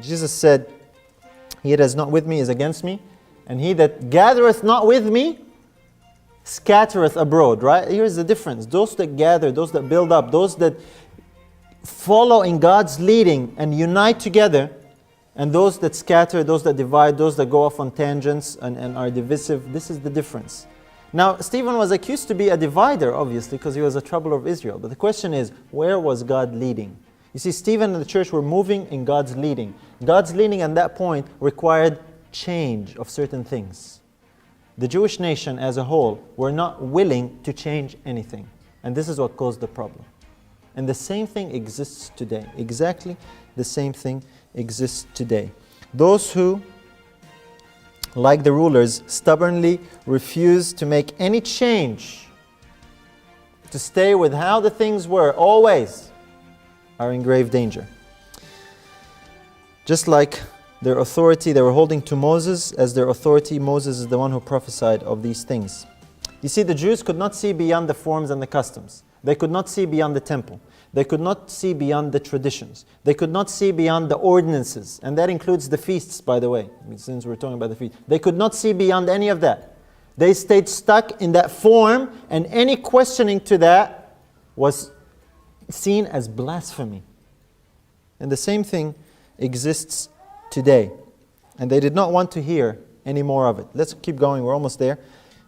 Jesus said, he that is not with me is against me, and he that gathereth not with me scattereth abroad, right? Here's the difference. Those that gather, those that build up, those that follow in God's leading and unite together, and those that scatter, those that divide, those that go off on tangents and are divisive, this is the difference. Now, Stephen was accused to be a divider, obviously, because he was a troubler of Israel. But the question is, where was God leading? You see, Stephen and the church were moving in God's leading. God's leading at that point required change of certain things. The Jewish nation as a whole were not willing to change anything. And this is what caused the problem. And the same thing exists today. Exactly the same thing exists today. Those who, like the rulers, stubbornly refuse to make any change, to stay with how the things were always, are in grave danger. Just like their authority they were holding to Moses, as their authority, Moses is the one who prophesied of these things. You see, the Jews could not see beyond the forms and the customs. They could not see beyond the temple. They could not see beyond the traditions. They could not see beyond the ordinances. And that includes the feasts, by the way, since we're talking about the feast. They could not see beyond any of that. They stayed stuck in that form, and any questioning to that was seen as blasphemy. And the same thing exists today. And they did not want to hear any more of it. Let's keep going, we're almost there.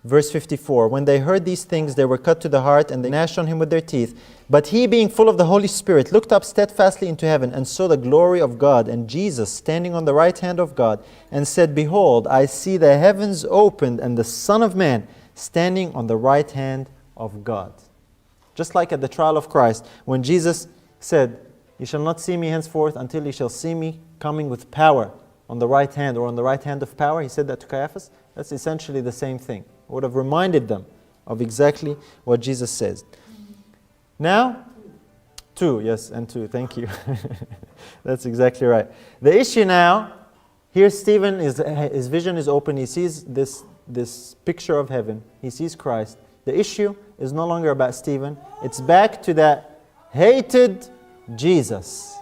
Verse 54, when they heard these things, they were cut to the heart, and they gnashed on him with their teeth. But he, being full of the Holy Spirit, looked up steadfastly into heaven, and saw the glory of God, and Jesus standing on the right hand of God, and said, Behold, I see the heavens opened, and the Son of Man standing on the right hand of God. Just like at the trial of Christ, when Jesus said, You shall not see me henceforth until you shall see me coming with power on the right hand, or on the right hand of power. He said that to Caiaphas. That's essentially the same thing. Would have reminded them of exactly what Jesus says. Now, 2, yes, and 2, thank you. That's exactly right. The issue now, here Stephen, his vision is open, he sees this picture of heaven, he sees Christ. The issue is no longer about Stephen, it's back to that hated Jesus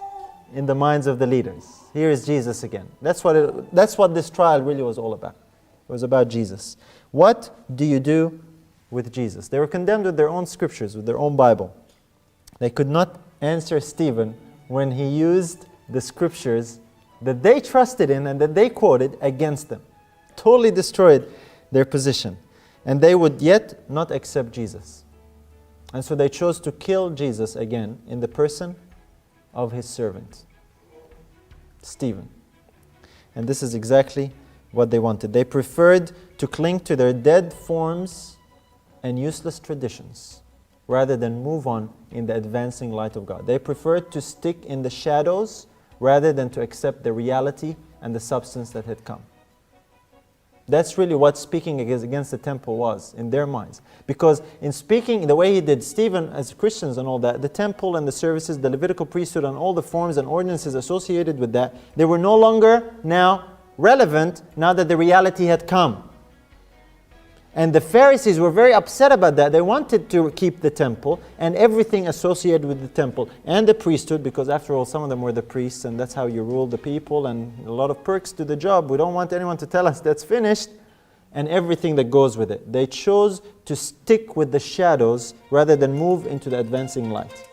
in the minds of the leaders. Here is Jesus again. That's what this trial really was all about. It was about Jesus. What do you do with Jesus? They were condemned with their own scriptures, with their own Bible. They could not answer Stephen when he used the scriptures that they trusted in and that they quoted against them. Totally destroyed their position. And they would yet not accept Jesus. And so they chose to kill Jesus again in the person of his servant, Stephen. And this is exactly what they wanted. They preferred to cling to their dead forms and useless traditions rather than move on in the advancing light of God. They preferred to stick in the shadows rather than to accept the reality and the substance that had come. That's really what speaking against the temple was in their minds. Because in speaking the way he did, Stephen, as Christians and all that, the temple and the services, the Levitical priesthood and all the forms and ordinances associated with that, they were no longer now relevant now that the reality had come. And the Pharisees were very upset about that. They wanted to keep the temple and everything associated with the temple and the priesthood, because after all, some of them were the priests and that's how you rule the people, and a lot of perks to the job. We don't want anyone to tell us that's finished, and everything that goes with it. They chose to stick with the shadows rather than move into the advancing light.